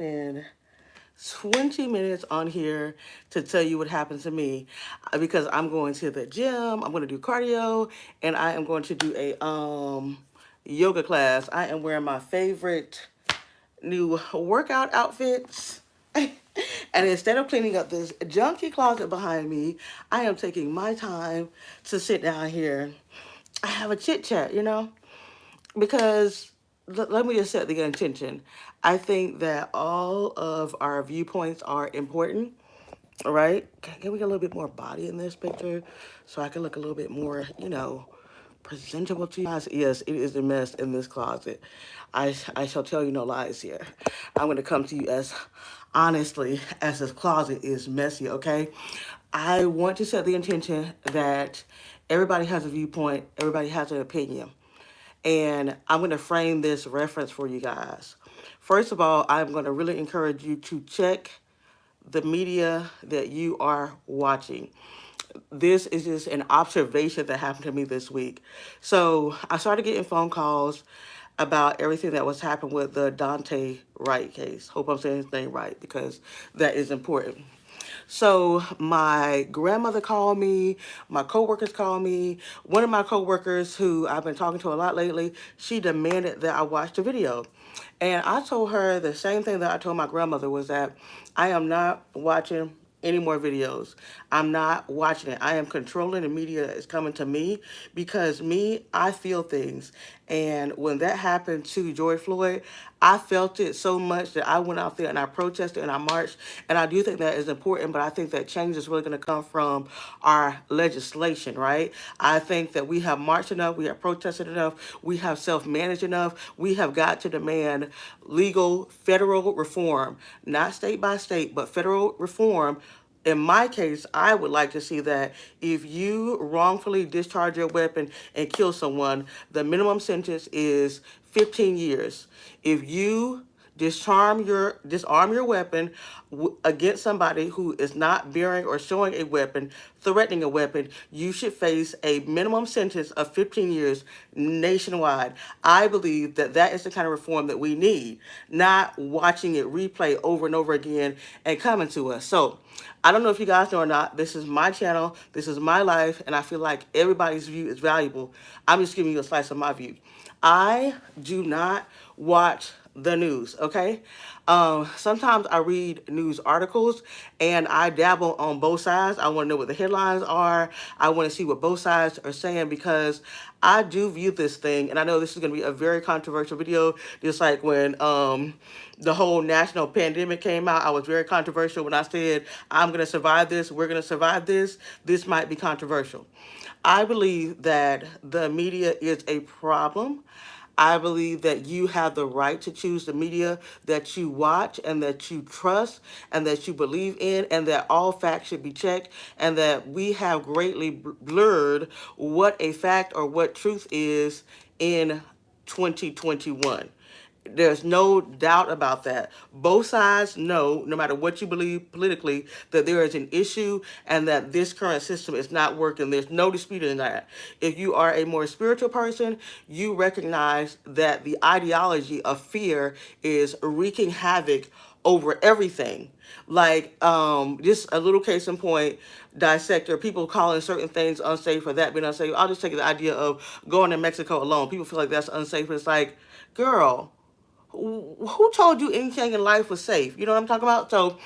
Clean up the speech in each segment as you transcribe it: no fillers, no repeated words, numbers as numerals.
in 20 minutes on here to tell you what happened to me because I'm going to the gym, I'm going to do cardio, and I am going to do a yoga class. I am wearing my favorite new workout outfits. And instead of cleaning up this junky closet behind me, I am taking my time to sit down here. I have a chit chat, because let me just set the intention. I think that all of our viewpoints are important, right? Can we get a little bit more body in this picture so I can look a little bit more, presentable to you guys? Yes, it is a mess in this closet. I shall tell you no lies here. I'm going to come to you as honestly as this closet is messy, okay? I want to set the intention that everybody has a viewpoint, everybody has an opinion. And I'm going to frame this reference for you guys. First of all, I'm going to really encourage you to check the media that you are watching. This is just an observation that happened to me this week. So I started getting phone calls about everything that was happening with the Dante Wright case. Hope I'm saying his name right because that is important. So my grandmother called me, my coworkers called me. One of my coworkers who I've been talking to a lot lately, she demanded that I watch the video. And I told her the same thing that I told my grandmother was that I am not watching any more videos. I'm not watching it. I am controlling the media that is coming to me because me, I feel things. And when that happened to George Floyd, I felt it so much that I went out there and I protested and I marched. And I do think that is important, but I think that change is really going to come from our legislation, right? I think that we have marched enough, we have protested enough, we have self-managed enough. We have got to demand legal federal reform, not state by state, but federal reform. In my case, I would like to see that if you wrongfully discharge your weapon and kill someone, the minimum sentence is 15 years. If you disarm your weapon against somebody who is not bearing or showing a weapon, threatening a weapon, you should face a minimum sentence of 15 years nationwide. I believe that that is the kind of reform that we need, not watching it replay over and over again and coming to us. So I don't know if you guys know or not, this is my channel, this is my life, and I feel like everybody's view is valuable. I'm just giving you a slice of my view. I do not watch the news, okay? Sometimes I read news articles and I dabble on both sides. I want to know what the headlines are. I want to see what both sides are saying because I do view this thing, and I know this is going to be a very controversial video, just like when the whole national pandemic came out. I was very controversial when I said, I'm going to survive this, we're going to survive this. This might be controversial. I believe that the media is a problem. I believe that you have the right to choose the media that you watch and that you trust and that you believe in, and that all facts should be checked, and that we have greatly blurred what a fact or what truth is in 2021. There's no doubt about that. Both sides know, no matter what you believe politically, that there is an issue and that this current system is not working. There's no disputing that. If you are a more spiritual person, you recognize that the ideology of fear is wreaking havoc over everything. Like, just a little case in point, dissector, people calling certain things unsafe or that being unsafe. I'll just take the idea of going to Mexico alone. People feel like that's unsafe. It's like, girl, who told you anything in life was safe? You know what I'm talking about? So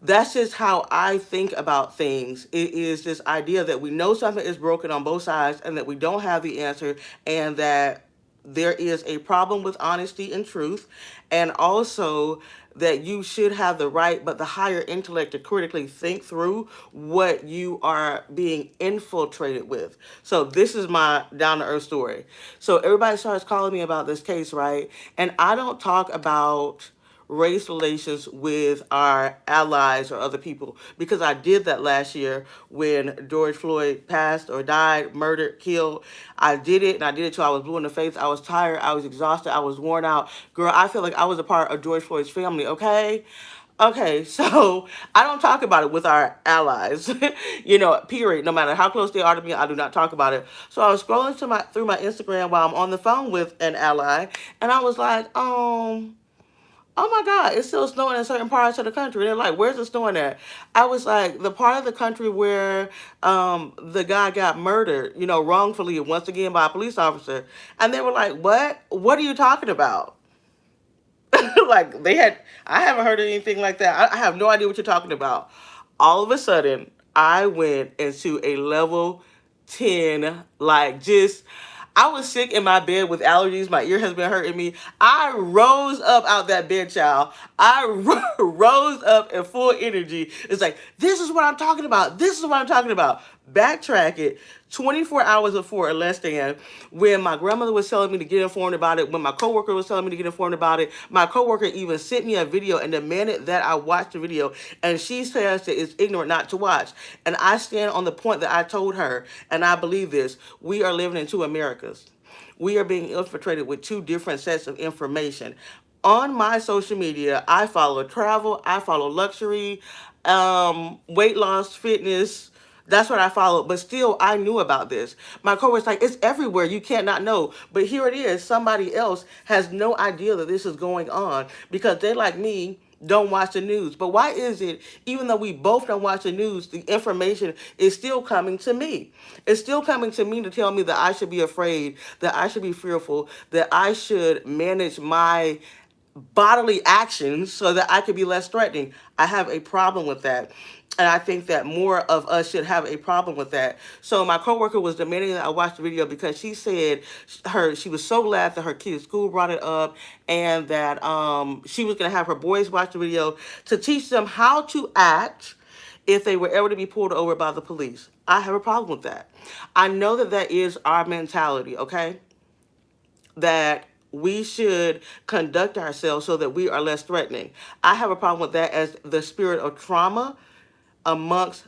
that's just how I think about things. It is this idea that we know something is broken on both sides and that we don't have the answer, and that there is a problem with honesty and truth, and also that you should have the right but the higher intellect to critically think through what you are being infiltrated with. So this is my down to earth story. So everybody starts calling me about this case, right? And I don't talk about race relations with our allies or other people, because I did that last year when George Floyd passed or died, murdered, killed. I did it, and I did it till I was blue in the face. I was tired, I was exhausted, I was worn out. Girl, I feel like I was a part of George Floyd's family, okay? Okay, so I don't talk about it with our allies, period. No matter how close they are to me, I do not talk about it. So I was scrolling through my Instagram while I'm on the phone with an ally, and I was like, oh my God, it's still snowing in certain parts of the country. They're like, where's it snowing at? I was like, the part of the country where the guy got murdered, you know, wrongfully, once again by a police officer. And they were like, what? What are you talking about? Like, I haven't heard anything like that. I have no idea what you're talking about. All of a sudden, I went into a level 10, like, just, I was sick in my bed with allergies. My ear has been hurting me. I rose up out that bed, child. I rose up in full energy. It's like, this is what I'm talking about. This is what I'm talking about. Backtrack it 24 hours before or less than, when my grandmother was telling me to get informed about it, when my coworker was telling me to get informed about it. My coworker even sent me a video and demanded that I watch the video, and she says that it's ignorant not to watch. And I stand on the point that I told her, and I believe this: we are living in two Americas. We are being infiltrated with two different sets of information. On my social media, I follow travel, I follow luxury, weight loss, fitness. That's what I followed. But still, I knew about this. My coworker's like, it's everywhere. You can't not know. But here it is. Somebody else has no idea that this is going on because they, like me, don't watch the news. But why is it, even though we both don't watch the news, the information is still coming to me? It's still coming to me to tell me that I should be afraid, that I should be fearful, that I should manage my bodily actions so that I could be less threatening. I have a problem with that. And I think that more of us should have a problem with that. So my coworker was demanding that I watch the video because she said she was so glad that her kid's school brought it up, and that she was going to have her boys watch the video to teach them how to act if they were ever to be pulled over by the police. I have a problem with that. I know that that is our mentality, okay? That we should conduct ourselves so that we are less threatening. I have a problem with that as the spirit of trauma amongst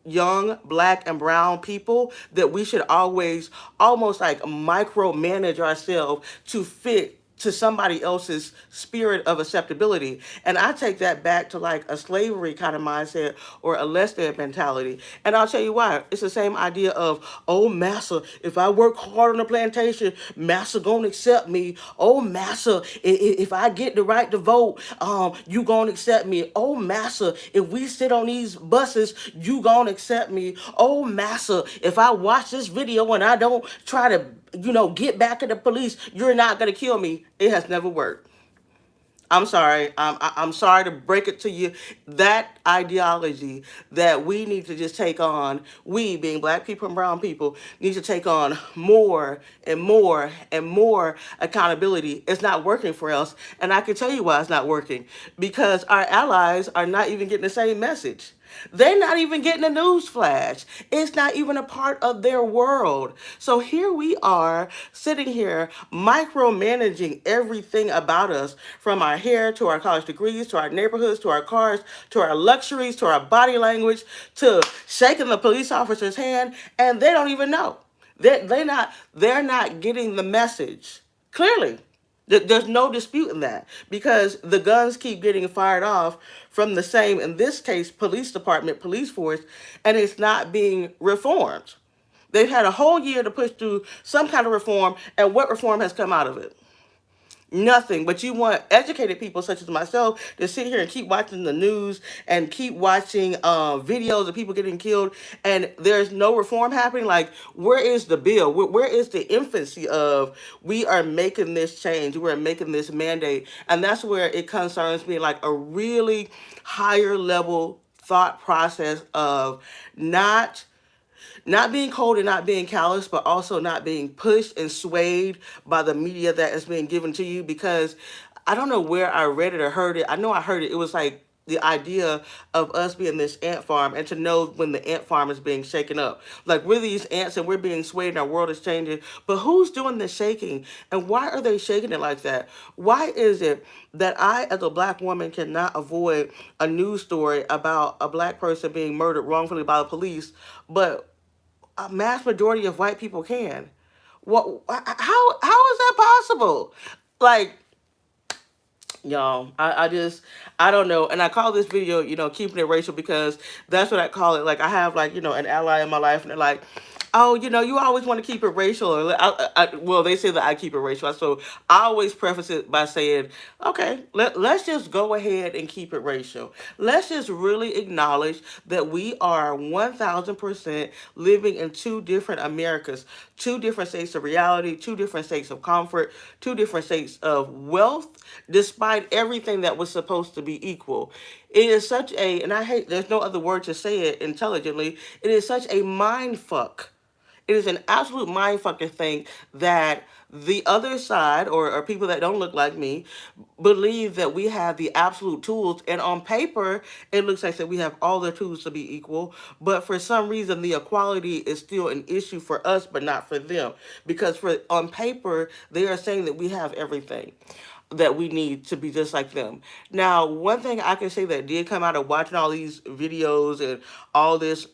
young black and brown people, that we should always almost like micromanage ourselves to fit to somebody else's spirit of acceptability. And I take that back to like a slavery kind of mindset or a less than mentality. And I'll tell you why. It's the same idea of, oh, massa, if I work hard on the plantation, massa gonna accept me. Oh, massa, if I get the right to vote, you gonna accept me. Oh, massa, if we sit on these buses, you gonna accept me. Oh, massa, if I watch this video and I don't try to, get back at the police, you're not gonna kill me. It has never worked. I'm sorry. I'm sorry to break it to you. That ideology that we need to just take on, we being black people and brown people, need to take on more and more and more accountability. It's not working for us. And I can tell you why it's not working. Because our allies are not even getting the same message. They're not even getting a news flash. It's not even a part of their world. So here we are sitting here micromanaging everything about us, from our hair to our college degrees, to our neighborhoods, to our cars, to our luxuries, to our body language, to shaking the police officer's hand, and they don't even know. They're not getting the message clearly. There's no disputing that, because the guns keep getting fired off from the same, in this case, police department, police force, and it's not being reformed. They've had a whole year to push through some kind of reform, and what reform has come out of it? Nothing. But you want educated people such as myself to sit here and keep watching the news and keep watching videos of people getting killed, and there's no reform happening. Like, where is the bill? Where is the infancy of, we are making this change, we're making this mandate? And that's where it concerns me, like a really higher level thought process of not being cold and not being callous, but also not being pushed and swayed by the media that is being given to you. Because I don't know where I read it or heard it. I know I heard it. It was like the idea of us being this ant farm, and to know when the ant farm is being shaken up. Like, we're these ants and we're being swayed and our world is changing. But who's doing the shaking? And why are they shaking it like that? Why is it that I, as a black woman, cannot avoid a news story about a black person being murdered wrongfully by the police, but a mass majority of white people can? What? How is that possible? Like, y'all, I don't know. And I call this video, keeping it racial, because that's what I call it. Like, I have, like, an ally in my life, and they're like, oh, you always want to keep it racial. Or, well, they say that I keep it racial. So I always preface it by saying, okay, let's just go ahead and keep it racial. Let's just really acknowledge that we are 1000% living in two different Americas, two different states of reality, two different states of comfort, two different states of wealth, despite everything that was supposed to be equal. It is such a, and I hate, there's no other word to say it intelligently, it is such a mind fuck. It is an absolute mind fucking thing that the other side, or people that don't look like me, believe that we have the absolute tools. And on paper, it looks like that we have all the tools to be equal. But for some reason, the equality is still an issue for us, but not for them. Because on paper, they are saying that we have everything that we need to be just like them. Now, one thing I can say that did come out of watching all these videos and all this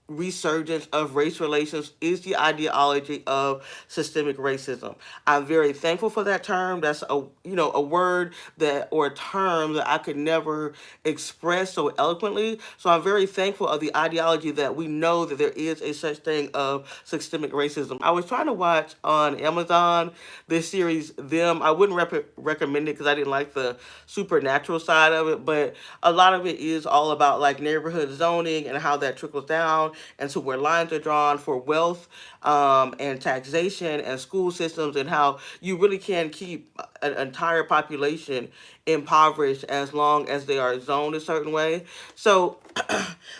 resurgence of race relations is the ideology of systemic racism. I'm very thankful for that term. That's a word that, or a term that I could never express so eloquently. So I'm very thankful of the ideology that we know that there is a such thing of systemic racism. I was trying to watch on Amazon this series Them. I wouldn't recommend it because I didn't like the supernatural side of it, but a lot of it is all about like neighborhood zoning and how that trickles down and to where lines are drawn for wealth, and taxation and school systems, and how you really can keep an entire population impoverished as long as they are zoned a certain way. So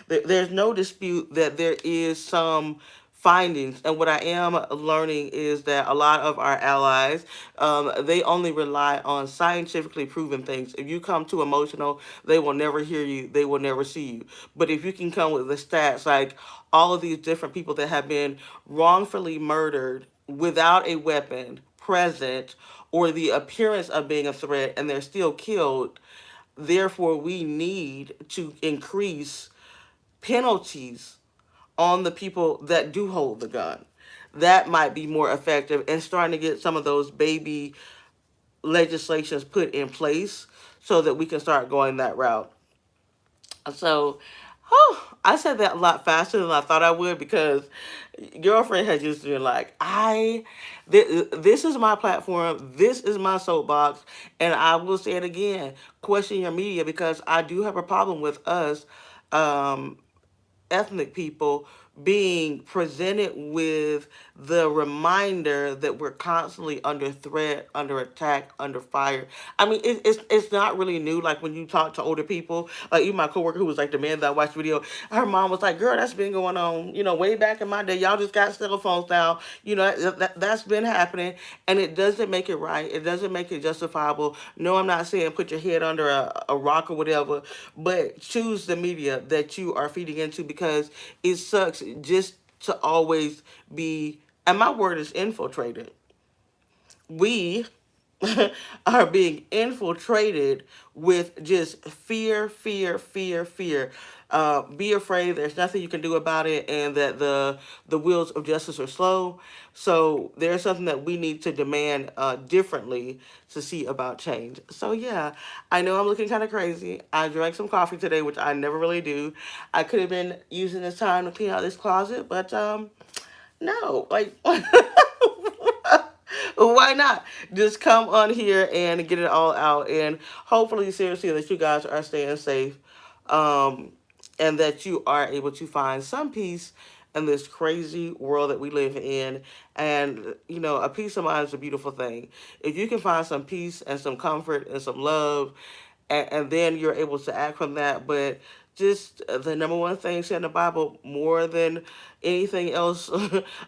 there's no dispute that there is some findings, and what I am learning is that a lot of our allies, they only rely on scientifically proven things. If you come too emotional, they will never hear you, they will never see you. But if you can come with the stats, like all of these different people that have been wrongfully murdered without a weapon present or the appearance of being a threat, and they're still killed, therefore we need to increase penalties on the people that do hold the gun. That might be more effective, and starting to get some of those baby legislations put in place so that we can start going that route. So, I said that a lot faster than I thought I would because girlfriend has just been like, this is my platform, this is my soapbox, and I will say it again, question your media, because I do have a problem with us, um, ethnic people being presented with the reminder that we're constantly under threat, under attack, under fire. I mean, it's not really new. Like when you talk to older people, like even my coworker who was like the man that I watched the video, her mom was like, "Girl, that's been going on, way back in my day. Y'all just got cell phones now. That's been happening, and it doesn't make it right. It doesn't make it justifiable. No, I'm not saying put your head under a rock or whatever, but choose the media that you are feeding into because it sucks just to always be, and my word is infiltrated. We are being infiltrated with just fear, fear, fear, fear. Be afraid. There's nothing you can do about it, and that the wheels of justice are slow. So there's something that we need to demand differently to see about change. So yeah, I know I'm looking kind of crazy. I drank some coffee today, which I never really do. I could have been using this time to clean out this closet, but no, like. Why not just come on here and get it all out, and hopefully seriously that you guys are staying safe, um and that you are able to find some peace in this crazy world that we live in. And a peace of mind is a beautiful thing. If you can find some peace and some comfort and some love, and then you're able to act from that. But just the number one thing said in the Bible, more than anything else,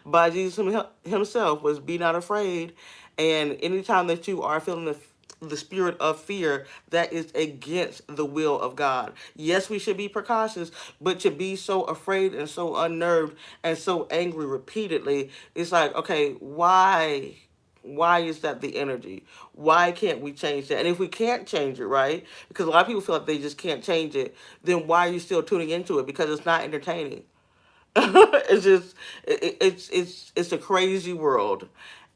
by Jesus himself, was be not afraid. And anytime that you are feeling the spirit of fear, that is against the will of God. Yes, we should be precautious, but to be so afraid and so unnerved and so angry repeatedly, it's like, okay, why? Why is that the energy? Why can't we change that? And if we can't change it, right? Because a lot of people feel like they just can't change it, then why are you still tuning into it? Because it's not entertaining. It's just it's a crazy world,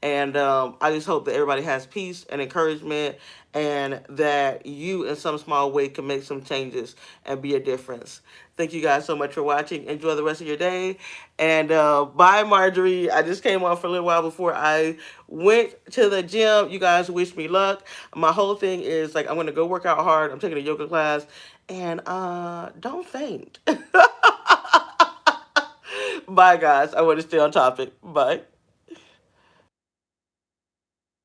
and I just hope that everybody has peace and encouragement and that you in some small way can make some changes and be a difference. Thank you guys so much for watching. Enjoy the rest of your day. And bye, Marjorie. I just came on for a little while before I went to the gym. You guys wish me luck. My whole thing is like, I'm going to go work out hard. I'm taking a yoga class. And don't faint. Bye, guys. I want to stay on topic. Bye.